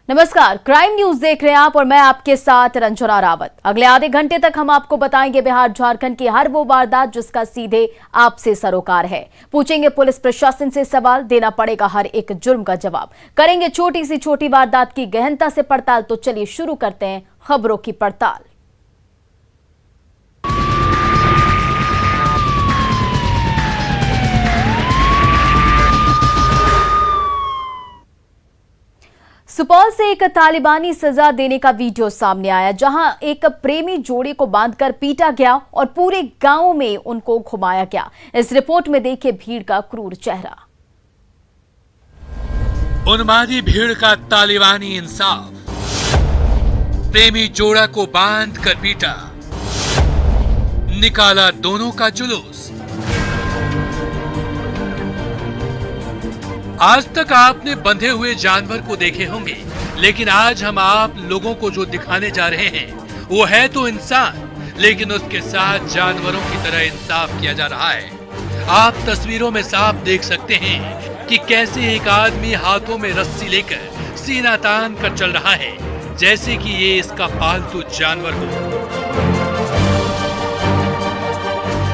नमस्कार, crime news देख रहे हैं आप और मैं आपके साथ रंजना रावत। अगले आधे घंटे तक हम आपको बताएंगे बिहार झारखंड की हर वो वारदात जिसका सीधे आपसे सरोकार है। पूछेंगे पुलिस प्रशासन से सवाल, देना पड़ेगा हर एक जुर्म का जवाब। करेंगे छोटी सी छोटी वारदात की गहनता से पड़ताल। तो चलिए शुरू करते हैं खबरों की पड़ताल। सुपौल से एक तालिबानी सजा देने का वीडियो सामने आया, जहां एक प्रेमी जोड़े को बांधकर पीटा गया और पूरे गांव में उनको घुमाया गया। इस रिपोर्ट में देखिए भीड़ का क्रूर चेहरा। उन्मादी भीड़ का तालिबानी इंसाफ, प्रेमी जोड़ा को बांध कर पीटा, निकाला दोनों का जुलूस। आज तक आपने बंधे हुए जानवर को देखे होंगे, लेकिन आज हम आप लोगों को जो दिखाने जा रहे हैं वो है तो इंसान, लेकिन उसके साथ जानवरों की तरह इंसाफ किया जा रहा है। आप तस्वीरों में साफ देख सकते हैं कि कैसे एक आदमी हाथों में रस्सी लेकर सीना तान कर चल रहा है, जैसे कि ये इसका पालतू जानवर हो,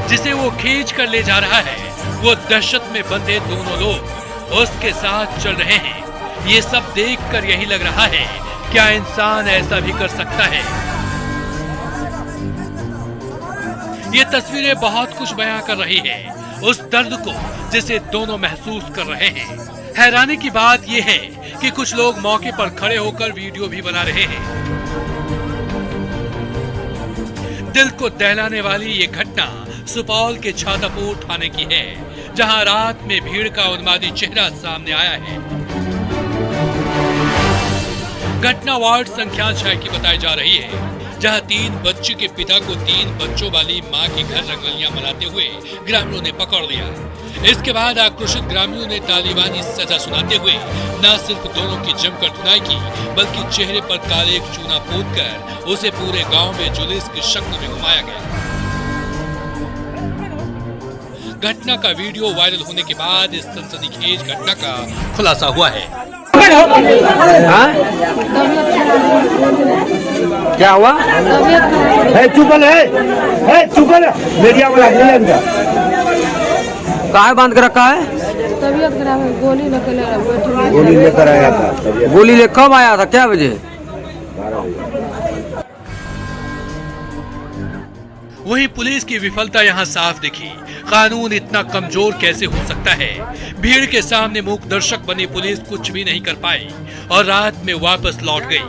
जिसे वो खींच कर ले जा रहा है। वो दहशत में बंधे दोनों लोग उसके साथ चल रहे हैं। ये सब देखकर यही लग रहा है, क्या इंसान ऐसा भी कर सकता है? ये तस्वीरें बहुत कुछ बयां कर रही है, उस दर्द को जिसे दोनों महसूस कर रहे हैं। हैरानी की बात यह है कि कुछ लोग मौके पर खड़े होकर वीडियो भी बना रहे हैं। दिल को दहलाने वाली ये घटना सुपौल के छातापुर थाने की है, जहां रात में भीड़ का उन्मादी चेहरा सामने आया है। घटना वार्ड संख्या 6 की बताई जा रही है, जहां 3 बच्चे के पिता को 3 बच्चों वाली मां के घर रंगोलियां मनाते हुए ग्रामीणों ने पकड़ लिया। इसके बाद आक्रोशित ग्रामीणों ने तालिबानी सजा सुनाते हुए न सिर्फ दोनों की जमकर धुनाई की, बल्कि चेहरे पर काले चूना पोतकर उसे पूरे गांव में जुलूस की शक्ल में घुमाया गया। घटना का वीडियो वायरल होने के बाद इस सनसनीखेज घटना का खुलासा हुआ है। क्या हुआ? मीडिया वाला कहाँ बांध कर रखा है? तबीयत खराब है, गोली लेकर आया था। गोली ले कब आया था? क्या बजे? वहीं पुलिस की विफलता यहाँ साफ दिखी। कानून इतना कमजोर कैसे हो सकता है? भीड़ के सामने मूक दर्शक बनी पुलिस कुछ भी नहीं कर पाई और रात में वापस लौट गई।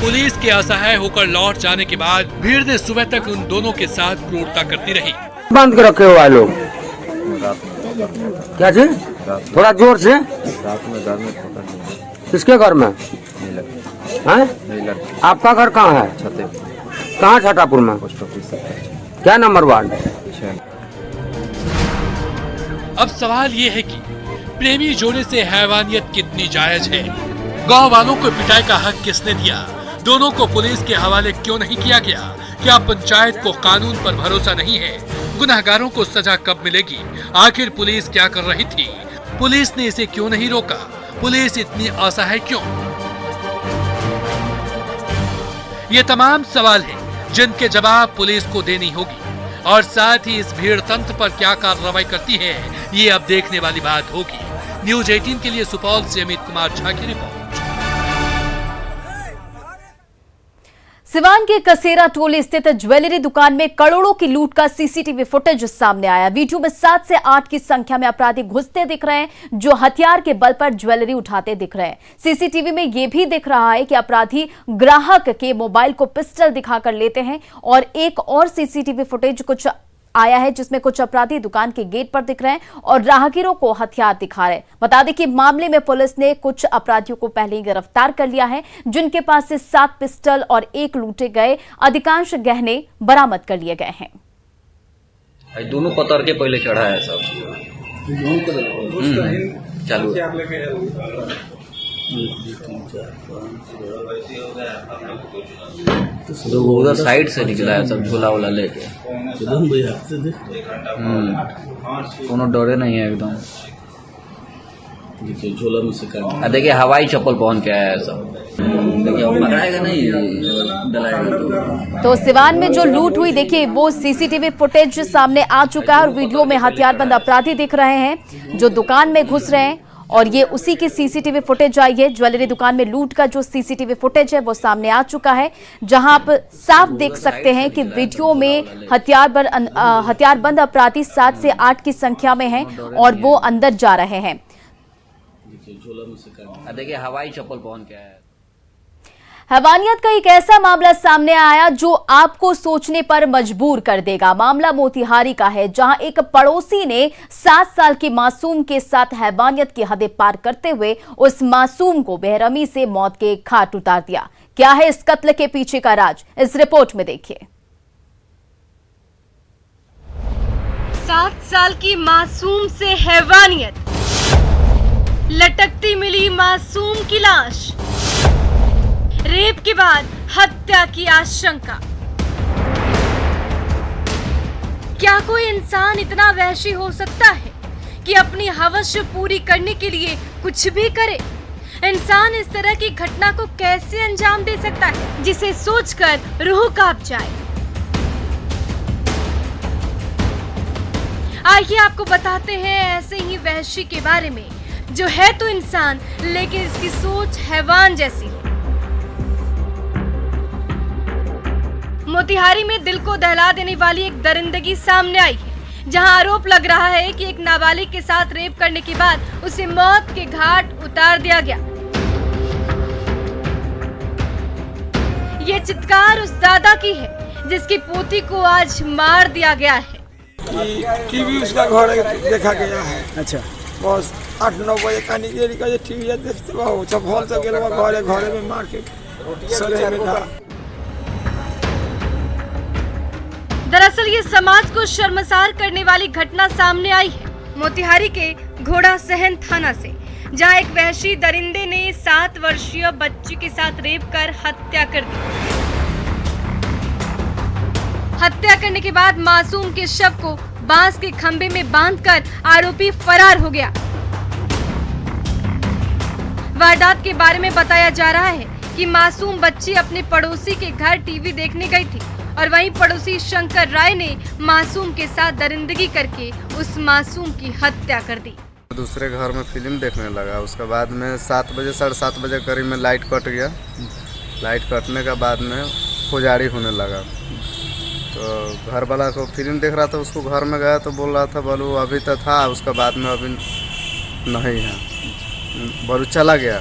पुलिस के असहाय होकर लौट जाने के बाद भीड़ ने सुबह तक उन दोनों के साथ क्रूरता करती रही। बंद कर रखे हुआ लोग क्या जी? थोड़ा जोर से। किसके घर में है? आपका घर कहाँ है? कहाँ? छातापुर में। क्या नंबर वार्ड? अब सवाल ये है कि प्रेमी जोड़े से हैवानियत कितनी जायज है? गांव वालों को पिटाई का हक किसने दिया? दोनों को पुलिस के हवाले क्यों नहीं किया गया? क्या पंचायत को कानून पर भरोसा नहीं है? गुनहगारों को सजा कब मिलेगी? आखिर पुलिस क्या कर रही थी? पुलिस ने इसे क्यों नहीं रोका? पुलिस इतनी असहाय क्यों? ये तमाम सवाल हैं जिनके जवाब पुलिस को देनी होगी, और साथ ही इस भीड़ तंत्र पर क्या कार्रवाई करती है, ये अब देखने वाली बात होगी। न्यूज 18 के लिए सुपौल से अमित कुमार झा की रिपोर्ट। सिवान के कसेरा टोली स्थित ज्वेलरी दुकान में करोड़ों की लूट का सीसीटीवी फुटेज सामने आया। वीडियो में 7 से 8 की संख्या में अपराधी घुसते दिख रहे हैं, जो हथियार के बल पर ज्वेलरी उठाते दिख रहे हैं। सीसीटीवी में यह भी दिख रहा है कि अपराधी ग्राहक के मोबाइल को पिस्टल दिखाकर लेते हैं, और एक और सीसीटीवी फुटेज कुछ आया है जिसमें कुछ अपराधी दुकान के गेट पर दिख रहे हैं और राहगीरों को हथियार दिखा रहे हैं। बता दें कि मामले में पुलिस ने कुछ अपराधियों को पहले ही गिरफ्तार कर लिया है, जिनके पास से 7 पिस्टल और 1 लूटे गए अधिकांश गहने बरामद कर लिए गए हैं। दोनों पतर के पहले चढ़ा है सब चालू। उधर साइड से निकला है सब झोला वोला लेके। कोनो डरे नहीं है एकदम। देखिए झोला में से देखिए हवाई चप्पल पहन के आया है सब। देखिए अब पकड़ाएगा नहीं, डलाएगा तो सिवान में जो लूट हुई, देखिए वो सीसीटीवी फुटेज सामने आ चुका है और वीडियो में हथियारबंद अपराधी दिख रहे हैं जो दुकान में घुस रहे हैं और ये उसी की सीसीटीवी फुटेज आई है। ज्वेलरी दुकान में लूट का जो सीसीटीवी फुटेज है वो सामने आ चुका है, जहां आप साफ देख सकते हैं कि वीडियो में हथियारबंद अपराधी 7 से 8 की संख्या में हैं और वो अंदर जा रहे हैं। देखिए हवाई चप्पल पहन के आया। हैवानियत का एक ऐसा मामला सामने आया जो आपको सोचने पर मजबूर कर देगा। मामला मोतिहारी का है, जहां एक पड़ोसी ने 7 साल की मासूम के साथ हैवानियत की हदें पार करते हुए उस मासूम को बेरहमी से मौत के घाट उतार दिया। क्या है इस कत्ल के पीछे का राज, इस रिपोर्ट में देखिए। 7 साल की मासूम से हैवानियत, लटकती मिली मासूम की लाश, रेप के बाद हत्या की आशंका। क्या कोई इंसान इतना वहशी हो सकता है कि अपनी हवस पूरी करने के लिए कुछ भी करे? इंसान इस तरह की घटना को कैसे अंजाम दे सकता है जिसे सोचकर रूह कांप जाए? आइए आपको बताते हैं ऐसे ही वहशी के बारे में जो है तो इंसान लेकिन इसकी सोच हैवान जैसी है। मोतिहारी में दिल को दहला देने वाली एक दरिंदगी सामने आई है, जहां आरोप लग रहा है कि एक नाबालिग के साथ रेप करने के बाद उसे मौत के घाट उतार दिया गया। ये चित्कार उस दादा की है जिसकी पोती को आज मार दिया गया है। टीवी उसका घर देखा गया है। अच्छा, बस 8-9 बजे का निकल के टीवी देखते बहुत सब हॉल से गेलवा घरे में मार के सरे में था। दरअसल ये समाज को शर्मसार करने वाली घटना सामने आई है मोतिहारी के घोड़ा सहन थाना से, जहां एक वहशी दरिंदे ने 7 वर्षीय बच्ची के साथ रेप कर हत्या कर दी। हत्या करने के बाद मासूम के शव को बांस के खंभे में बांधकर आरोपी फरार हो गया। वारदात के बारे में बताया जा रहा है कि मासूम बच्ची अपने पड़ोसी के घर टीवी देखने गई थी और वहीं पड़ोसी शंकर राय ने मासूम के साथ दरिंदगी करके उस मासूम की हत्या कर दी। दूसरे घर में फिल्म देखने लगा, उसके बाद में 7 बजे 7:30 बजे करीब में लाइट कट गया। लाइट कटने के बाद में पुजारी होने लगा, तो घर वाला को फिल्म देख रहा था, उसको घर में गया तो बोल रहा था बोलू अभी तो था, उसके बाद में अभी नहीं है, बोलू चला गया।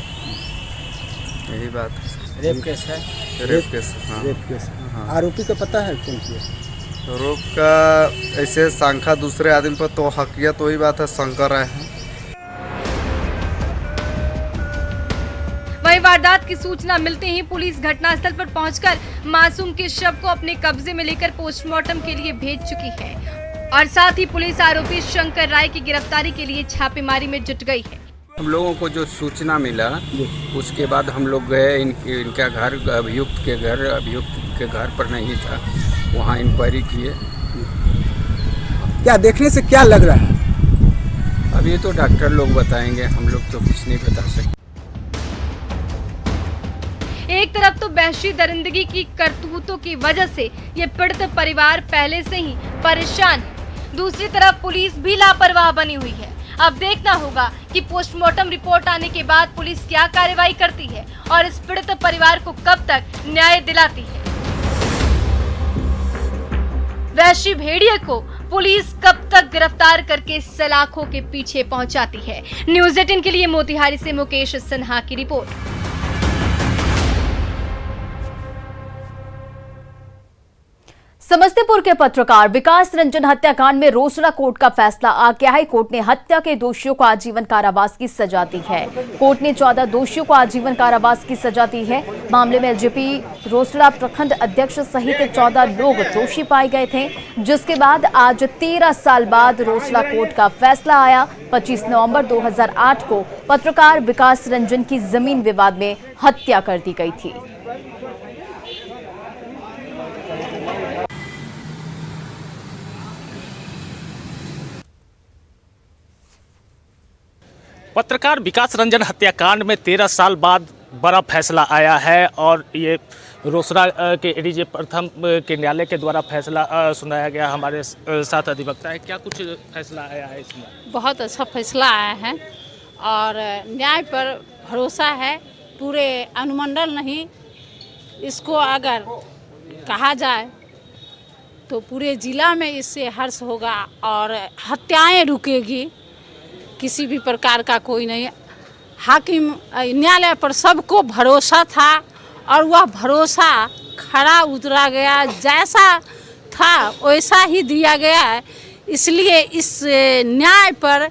यही बात है। रेप केस है। रेप केस, हाँ। रेप केस, हाँ। आरोपी का पता है कौन किया? रोप का ऐसे शंका दूसरे आदमी पर तो हकिया, तो वही बात है शंकर राय है। वहीं वारदात की सूचना मिलते ही पुलिस घटनास्थल पर पहुंचकर मासूम के शव को अपने कब्जे में लेकर पोस्टमार्टम के लिए भेज चुकी है और साथ ही पुलिस आरोपी शंकर राय की गिरफ्तारी के लिए छापेमारी में जुट गई है। हम लोगों को जो सूचना मिला उसके बाद हम लोग गए इनका घर, अभियुक्त के घर पर नहीं था, वहाँ इंक्वायरी किए। क्या देखने से क्या लग रहा है? अब ये तो डॉक्टर लोग बताएंगे, हम लोग तो कुछ नहीं बता सकते। एक तरफ तो वहशी दरिंदगी की करतूतों की वजह से ये पीड़ित परिवार पहले से ही परेशान है, दूसरी तरफ पुलिस भी लापरवाह बनी हुई है। अब देखना होगा कि पोस्टमार्टम रिपोर्ट आने के बाद पुलिस क्या कार्रवाई करती है और इस पीड़ित परिवार को कब तक न्याय दिलाती है। वहशी भेड़िए को पुलिस कब तक गिरफ्तार करके सलाखों के पीछे पहुंचाती है। न्यूज़ 18 के लिए मोतिहारी से मुकेश सिन्हा की रिपोर्ट। समस्तीपुर के पत्रकार विकास रंजन हत्याकांड में रोसड़ा कोर्ट का फैसला आ गया है। कोर्ट ने हत्या के दोषियों को आजीवन कारावास की सजा दी है। कोर्ट ने 14 दोषियों को आजीवन कारावास की सजा दी है। मामले में एलजेपी रोसड़ा प्रखंड अध्यक्ष सहित 14 लोग दोषी पाए गए थे, जिसके बाद आज 13 साल बाद रोसड़ा कोर्ट का फैसला आया। 25 नवंबर 2008 को पत्रकार विकास रंजन की जमीन विवाद में हत्या कर दी गई थी। पत्रकार विकास रंजन हत्याकांड में 13 साल बाद बड़ा फैसला आया है और ये रोसड़ा के एडीजे प्रथम के न्यायालय के द्वारा फैसला सुनाया गया। हमारे साथ अधिवक्ता है, क्या कुछ फैसला आया है इसमें? बहुत अच्छा फैसला आया है और न्याय पर भरोसा है, पूरे अनुमंडल नहीं, इसको अगर कहा जाए तो पूरे ज़िला में इससे हर्ष होगा और हत्याएं रुकेगी, किसी भी प्रकार का कोई नहीं। हाकिम न्यायालय पर सबको भरोसा था और वह भरोसा खरा उतरा गया, जैसा था वैसा ही दिया गया है। इसलिए इस न्याय पर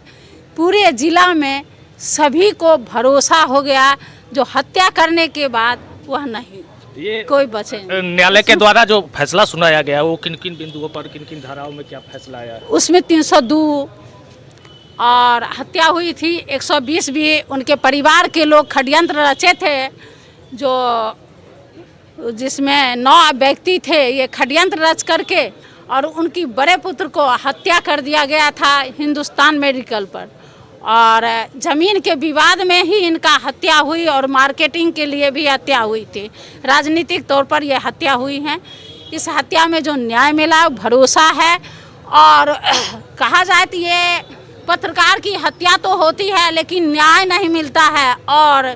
पूरे ज़िला में सभी को भरोसा हो गया, जो हत्या करने के बाद वह नहीं ये कोई बचे। न्यायालय के द्वारा जो फैसला सुनाया गया वो किन किन बिंदुओं पर, किन किन धाराओं में क्या फैसला आया है? उसमें 302 और हत्या हुई थी, 120 भी उनके परिवार के लोग षड्यंत्र रचे थे, जो जिसमें 9 व्यक्ति थे, ये षड्यंत्र रच करके और उनकी बड़े पुत्र को हत्या कर दिया गया था हिंदुस्तान मेडिकल पर। और ज़मीन के विवाद में ही इनका हत्या हुई और मार्केटिंग के लिए भी हत्या हुई थी, राजनीतिक तौर पर यह हत्या हुई है। इस हत्या में जो न्याय मिला भरोसा है। और कहा जाए तो ये पत्रकार की हत्या तो होती है लेकिन न्याय नहीं मिलता है। और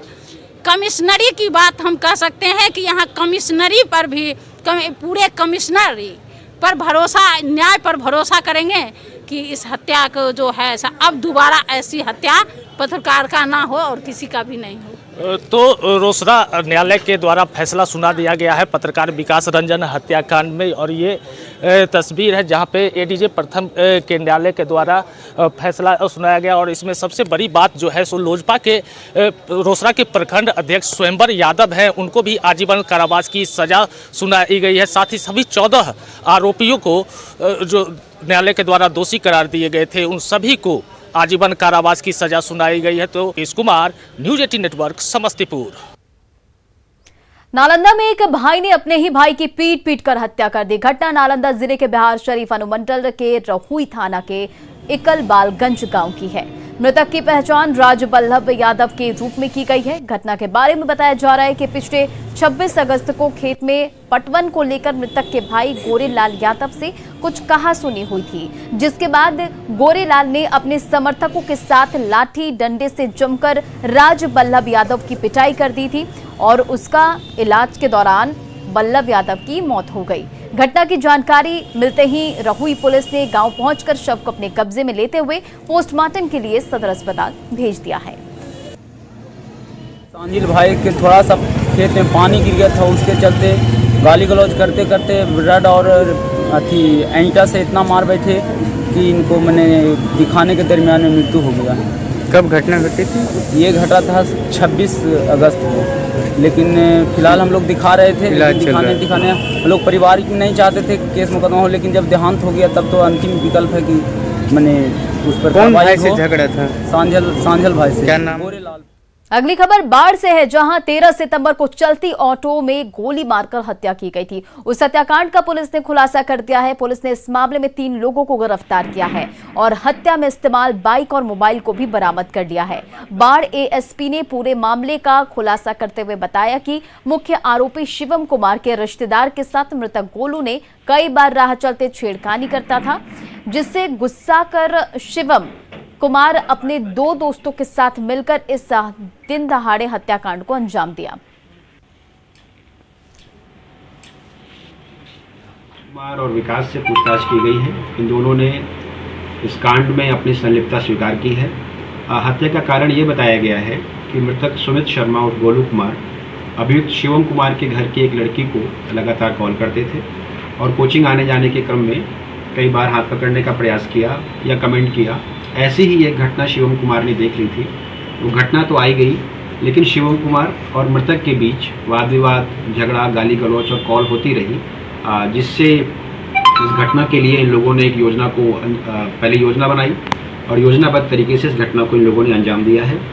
कमिश्नरी की बात हम कह सकते हैं कि यहाँ कमिश्नरी पर भी पूरे कमिश्नरी पर भरोसा, न्याय पर भरोसा करेंगे कि इस हत्या को जो है अब दोबारा ऐसी हत्या पत्रकार का ना हो और किसी का भी नहीं हो। तो रोसड़ा न्यायालय के द्वारा फैसला सुना दिया गया है पत्रकार विकास रंजन हत्याकांड में, और ये तस्वीर है जहां पे एडीजे प्रथम के न्यायालय के द्वारा फैसला सुनाया गया। और इसमें सबसे बड़ी बात जो है सो लोजपा के रोसड़ा के प्रखंड अध्यक्ष स्वयंवर यादव हैं, उनको भी आजीवन कारावास की सजा सुनाई गई है। साथ ही सभी 14 आरोपियों को जो न्यायालय के द्वारा दोषी करार दिए गए थे, उन सभी को आजीवन कारावास की सजा सुनाई गई है। तो इस कुमार, न्यूज 18 नेटवर्क, समस्तीपुर। नालंदा में एक भाई ने अपने ही भाई की पीट कर हत्या कर दी। घटना नालंदा जिले के बिहार शरीफ अनुमंडल के रहुई थाना के इकलबालगंज गांव की है। मृतक की पहचान राजबल्लभ यादव के रूप में की गई है। घटना के बारे में बताया जा रहा है कि पिछले 26 अगस्त को खेत में पटवन को लेकर मृतक के भाई गोरेलाल यादव से कुछ कहासुनी हुई थी, जिसके बाद गोरेलाल ने अपने समर्थकों के साथ लाठी डंडे से जमकर राजबल्लभ यादव की पिटाई कर दी थी और उसका इलाज के दौरान बल्लभ यादव की मौत हो गई। घटना की जानकारी मिलते ही रहुई पुलिस ने गांव पहुंचकर शव को अपने कब्जे में लेते हुए पोस्टमार्टम के लिए सदर अस्पताल भेज दिया है। सांजिल भाई के थोड़ा सा खेत में पानी गिर गया था, उसके चलते गाली गलौज करते करते रड और ईंटा से इतना मार बैठे कि इनको मैंने दिखाने के दरमियान में मृत्यु हो गया। कब घटना घटी थी? ये घटा था 26 अगस्त को, लेकिन फिलहाल हम लोग दिखा रहे थे, दिखाने हम लोग परिवार नहीं चाहते थे कि केस मुकदमा हो, लेकिन जब देहांत हो गया तब तो अंतिम विकल्प है कि मैंने उस पर। कौन भाई से झगड़ा था? सांझल भाई से। क्या नाम? गोरेलाल। अगली खबर बाढ़ से है, जहां 13 सितंबर को चलती ऑटो में गोली मारकर हत्या की गई थी। उस हत्याकांड का पुलिस ने खुलासा कर दिया है। पुलिस ने इस मामले में 3 लोगों को गिरफ्तार किया है और हत्या में इस्तेमाल बाइक और मोबाइल को भी बरामद कर लिया है। बाढ़ एएसपी ने पूरे मामले का खुलासा करते हुए बताया कि मुख्य आरोपी शिवम कुमार के रिश्तेदार के साथ मृतक गोलू ने कई बार राह चलते छेड़खानी करता था, जिससे गुस्सा कर शिवम कुमार अपने 2 दोस्तों के साथ मिलकर इस दिन दहाड़े हत्याकांड को अंजाम दिया। कुमार और विकास से पूछताछ की गई है। इन दोनों ने इस कांड में अपनी संलिप्तता स्वीकार की है। हत्या का कारण ये बताया गया है कि मृतक सुमित शर्मा और गोलू कुमार अभियुक्त शिवम कुमार के घर की एक लड़की को लगातार कॉल करते थे और कोचिंग आने जाने के क्रम में कई बार हाथ पकड़ने का प्रयास किया या कमेंट किया। ऐसी ही एक घटना शिवम कुमार ने देख ली थी। वो घटना तो आई गई, लेकिन शिवम कुमार और मृतक के बीच वाद विवाद, झगड़ा, गाली गलौच और कॉल होती रही, जिससे इस घटना के लिए इन लोगों ने एक योजना को पहले योजना बनाई और योजनाबद्ध तरीके से इस घटना को इन लोगों ने अंजाम दिया है।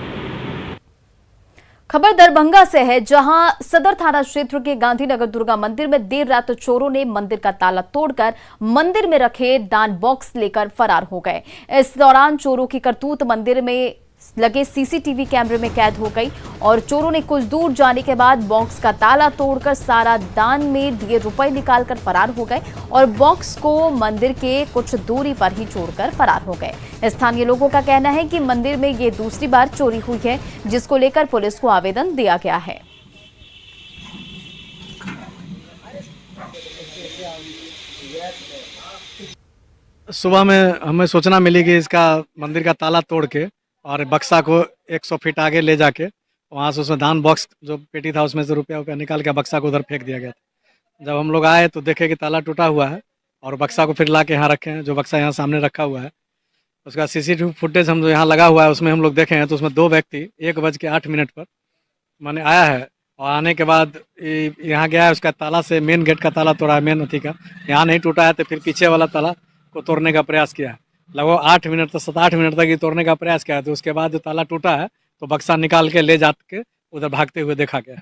खबर दरभंगा से है, जहां सदर थाना क्षेत्र के गांधीनगर दुर्गा मंदिर में देर रात चोरों ने मंदिर का ताला तोड़कर मंदिर में रखे दान बॉक्स लेकर फरार हो गए। इस दौरान चोरों की करतूत मंदिर में लगे सीसीटीवी कैमरे में कैद हो गई और चोरों ने कुछ दूर जाने के बाद बॉक्स का ताला तोड़कर सारा दान में दिए रुपए निकालकर फरार हो गए और बॉक्स को मंदिर के कुछ दूरी पर ही छोड़कर फरार हो गए। स्थानीय लोगों का कहना है कि मंदिर में ये दूसरी बार चोरी हुई है, जिसको लेकर पुलिस को आवेदन दिया गया है। सुबह में हमें सूचना मिली कि इसका मंदिर का ताला तोड़ के और बक्सा को 100 फीट आगे ले जाके वहाँ से उसमें दान बॉक्स जो पेटी था उसमें से रुपया निकाल के बक्सा को उधर फेंक दिया गया था। जब हम लोग आए तो देखे कि ताला टूटा हुआ है और बक्सा को फिर ला के यहाँ रखे हैं, जो बक्सा यहाँ सामने रखा हुआ है। उसका सीसीटीवी फुटेज हम जो यहाँ लगा हुआ है उसमें हम लोग देखे हैं तो उसमें 2 व्यक्ति 1:08 पर माने आया है और आने के बाद यहाँ गया है, उसका ताला से मेन गेट का ताला तोड़ा है, मेन अथी का यहाँ नहीं टूटा है तो फिर पीछे वाला ताला को तोड़ने का प्रयास किया है। लगभग 8 मिनट तक 7-8 मिनट तक ये तोड़ने का प्रयास किया है। तो उसके बाद जो ताला टूटा है तो बक्सा निकाल के ले जाके उधर भागते हुए देखा गया।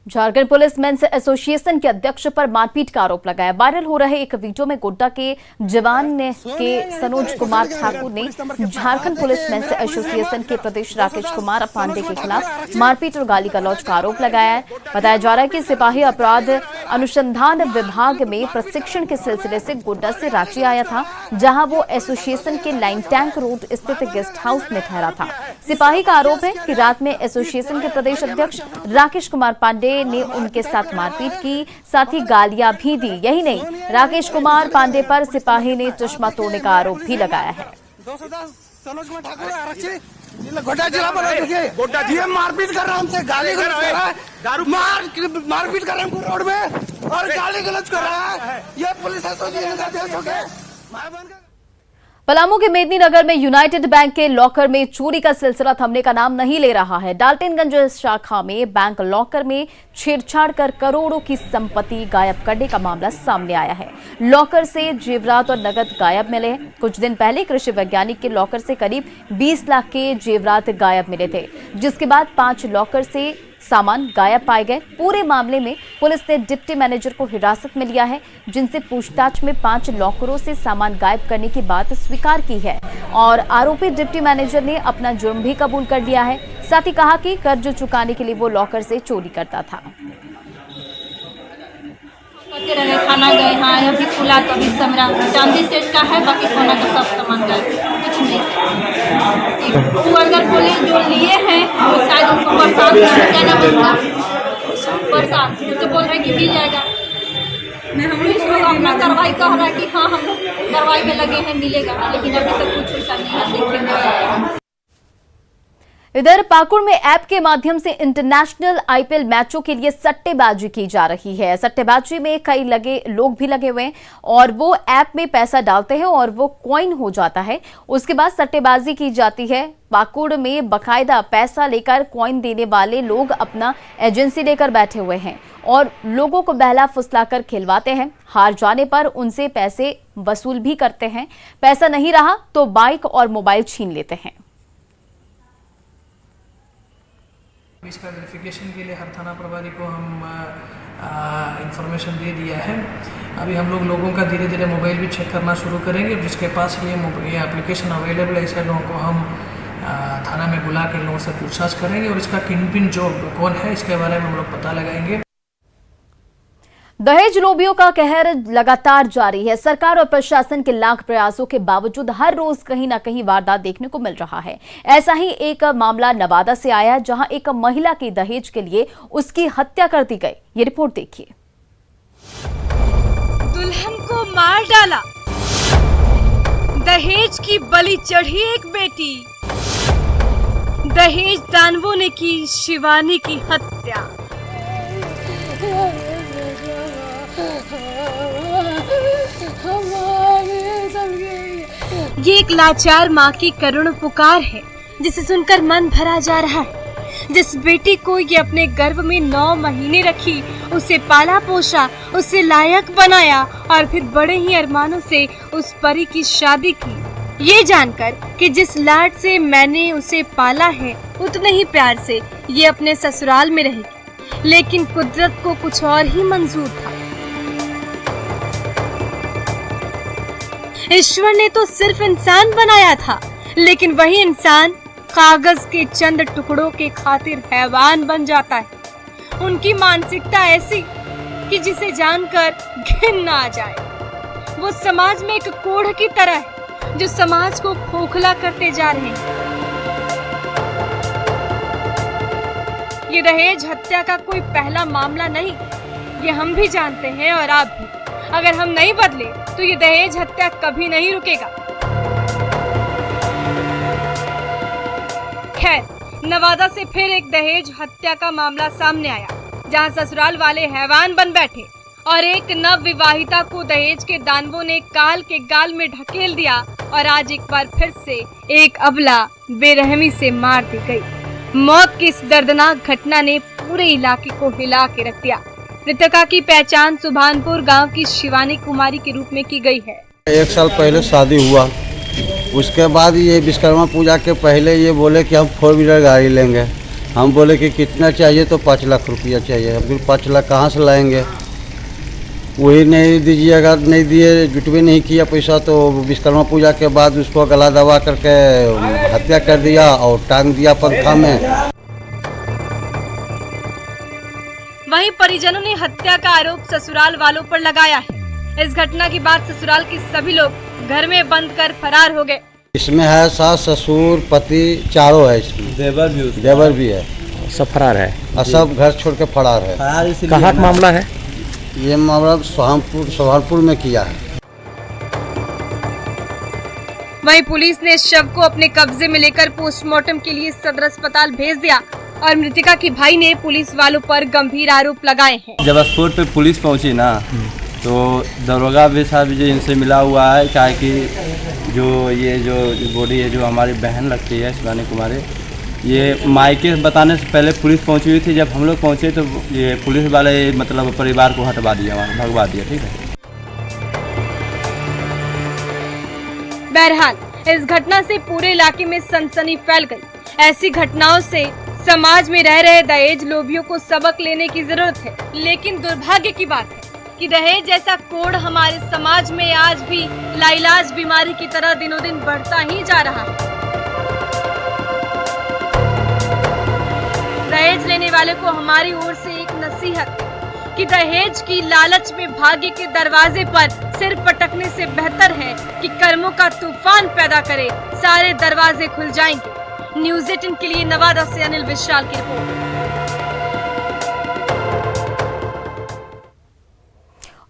झारखंड पुलिस मेंस एसोसिएशन के अध्यक्ष पर मारपीट का आरोप लगाया। वायरल हो रहे एक वीडियो में गोड्डा के जवान के सनोज कुमार ठाकुर ने झारखंड पुलिस मेंस एसोसिएशन के प्रदेश राकेश कुमार पांडे के खिलाफ मारपीट और गाली गलौज का आरोप लगाया है। बताया जा रहा है कि सिपाही अपराध अनुसंधान विभाग में प्रशिक्षण के सिलसिले से गोड्डा से रांची आया था, जहां वो एसोसिएशन के लाइन टैंक रोड स्थित गेस्ट हाउस में ठहरा था। सिपाही का आरोप है कि रात में एसोसिएशन के प्रदेश अध्यक्ष राकेश कुमार पांडे ने उनके साथ मारपीट की, साथ ही गालियां भी दी। यही नहीं, राकेश कुमार पांडे पर सिपाही ने चश्मा तोड़ने का आरोप भी लगाया है। मारपीट कर रहा है, हमसे गाली गलौज कर रहा है, मारपीट कर रहा है रोड में और गाली गलौज कर रहा है। ये पुलिस एसोसिएशन का अध्यक्ष हो गए। पलामू के मेदिनीनगर में यूनाइटेड बैंक के लॉकर में चोरी का सिलसिला थमने का नाम नहीं ले रहा है। डाल्टनगंज शाखा में बैंक लॉकर में छेड़छाड़ कर करोड़ों की संपत्ति गायब करने का मामला सामने आया है। लॉकर से जेवरात और नगद गायब मिले हैं। कुछ दिन पहले कृषि वैज्ञानिक के लॉकर से करीब 20 लाख के जेवरात गायब मिले थे, जिसके बाद 5 लॉकर से सामान गायब पाए गए। पूरे मामले में पुलिस ने डिप्टी मैनेजर को हिरासत में लिया है, जिनसे पूछताछ में 5 लॉकरों से सामान गायब करने की बात स्वीकार की है और आरोपी डिप्टी मैनेजर ने अपना जुर्म भी कबूल कर लिया है। साथ ही कहा कि कर्ज चुकाने के लिए वो लॉकर से चोरी करता था। खाना गए, हाँ अभी खुला तो अभी मेरा चांदी सेट का है, बाकी सोना का सब सामान गए, कुछ नहीं। वो अगर पुलिस जो लिए हैं वो शायद उनको बरसात क्या नाम होगा, बरसात तो बोल रहे कि मिल जाएगा। हम लोग अपना कार्रवाई कह रहा है कि हाँ हम लोग कार्रवाई में लगे हैं, मिलेगा, लेकिन अभी तक कुछ ऐसा नहीं है, देखेंगे। इधर पाकुड़ में ऐप के माध्यम से इंटरनेशनल आईपीएल मैचों के लिए सट्टेबाजी की जा रही है। सट्टेबाजी में कई लोग भी लगे हुए हैं और वो ऐप में पैसा डालते हैं और वो कॉइन हो जाता है। उसके बाद सट्टेबाजी की जाती है। पाकुड़ में बकायदा पैसा लेकर कॉइन देने वाले लोग अपना एजेंसी लेकर बैठे हुए हैं और लोगों को बहला फुसलाकर खिलवाते हैं। हार जाने पर उनसे पैसे वसूल भी करते हैं। पैसा नहीं रहा तो बाइक और मोबाइल छीन लेते हैं। इसका वेरिफिकेशन के लिए हर थाना प्रभारी को हम इंफॉर्मेशन दे दिया है। अभी हम लोगों का धीरे धीरे मोबाइल भी चेक करना शुरू करेंगे। जिसके पास ये एप्लीकेशन अवेलेबल है, ऐसे लोगों को हम थाना में बुला के लोगों से पूछताछ करेंगे और इसका किंगपिन जो कौन है इसके बारे में हम लोग पता लगाएंगे। दहेज लोभियों का कहर लगातार जारी है। सरकार और प्रशासन के लाख प्रयासों के बावजूद हर रोज कहीं ना कहीं वारदात देखने को मिल रहा है। ऐसा ही एक मामला नवादा से आया, जहां एक महिला की दहेज के लिए उसकी हत्या कर दी गई। ये रिपोर्ट देखिए। दुल्हन को मार डाला, दहेज की बलि चढ़ी एक बेटी। दहेज दानवों ने की शिवानी की हत्या। ये एक लाचार माँ की करुण पुकार है, जिसे सुनकर मन भरा जा रहा है। जिस बेटी को ये अपने गर्भ में 9 महीने रखी, उसे पाला पोसा, उसे लायक बनाया और फिर बड़े ही अरमानों से उस परी की शादी की। ये जानकर कि जिस लाड से मैंने उसे पाला है, उतने ही प्यार से ये अपने ससुराल में रहेगी। लेकिन कुदरत को कुछ और ही मंजूर था। ईश्वर ने तो सिर्फ इंसान बनाया था, लेकिन वही इंसान कागज के चंद टुकड़ों के खातिर हैवान बन जाता है। उनकी मानसिकता ऐसी कि जिसे जानकर घिन ना आ जाए। वो समाज में एक कोढ़ की तरह है जो समाज को खोखला करते जा रहे हैं। ये दहेज हत्या का कोई पहला मामला नहीं, ये हम भी जानते हैं और आप भी। अगर हम नहीं बदले तो ये दहेज हत्या कभी नहीं रुकेगा। खैर, नवादा से फिर एक दहेज हत्या का मामला सामने आया, जहां ससुराल वाले हैवान बन बैठे और एक नव विवाहिता को दहेज के दानवों ने काल के गाल में ढकेल दिया और आज एक बार फिर से एक अबला बेरहमी से मार दी गई। मौत की इस दर्दनाक घटना ने पूरे इलाके को हिला के रख दिया। मृतका की पहचान सुभानपुर गांव की शिवानी कुमारी के रूप में की गई है। 1 साल पहले शादी हुआ, उसके बाद ये विश्वकर्मा पूजा के पहले ये बोले कि हम 4 व्हीलर गाड़ी लेंगे। हम बोले कि कितना चाहिए, तो 5 लाख रुपया चाहिए। हम फिर 5 लाख कहाँ से लाएंगे, वही नहीं दीजिएगा, नहीं दिए, जुटवे नहीं किया पैसा, तो विश्वकर्मा पूजा के बाद उसको गला दबा करके हत्या कर दिया और टांग दिया पंखा में। वहीं परिजनों ने हत्या का आरोप ससुराल वालों पर लगाया है। इस घटना के बाद ससुराल के सभी लोग घर में बंद कर फरार हो गए। इसमें है सास, ससुर, पति, चारों है इसमें, देवर भी है, सब फरार है और सब घर छोड़ के फरार है। कहाँ का मामला है? ये मामला सोहानपुर में किया है। वहीं पुलिस ने शव को अपने कब्जे में लेकर पोस्टमार्टम के लिए सदर अस्पताल भेज दिया और मृतका के भाई ने पुलिस वालों पर गंभीर आरोप लगाए हैं। जब स्पॉट पे पुलिस पहुंची ना, तो दरोगा भी साहब जो इनसे मिला हुआ है, क्या कि जो बॉडी है, जो हमारी बहन लगती है शिवानी कुमारी, ये मायके बताने से पहले पुलिस पहुंची हुई थी। जब हम लोग पहुंचे तो ये पुलिस वाले मतलब परिवार को हटवा दिया, भगवा दिया। ठीक है। बहरहाल, इस घटना से पूरे इलाके में सनसनी फैल गई। ऐसी घटनाओं से समाज में रह रहे दहेज लोभियों को सबक लेने की जरूरत है। लेकिन दुर्भाग्य की बात है कि दहेज जैसा कोढ़ हमारे समाज में आज भी लाइलाज बीमारी की तरह दिनों दिन बढ़ता ही जा रहा है। दहेज लेने वाले को हमारी ओर से एक नसीहत कि दहेज की लालच में भाग्य के दरवाजे पर सिर पटकने से बेहतर है कि कर्मों का तूफान पैदा करे, सारे दरवाजे खुल जाएंगे। न्यूज़ 18 के लिए नवादा से अनिल विशाल की रिपोर्ट।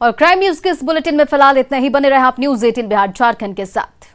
और क्राइम न्यूज के इस बुलेटिन में फिलहाल इतना ही। बने रहे आप न्यूज़ 18 बिहार झारखंड के साथ।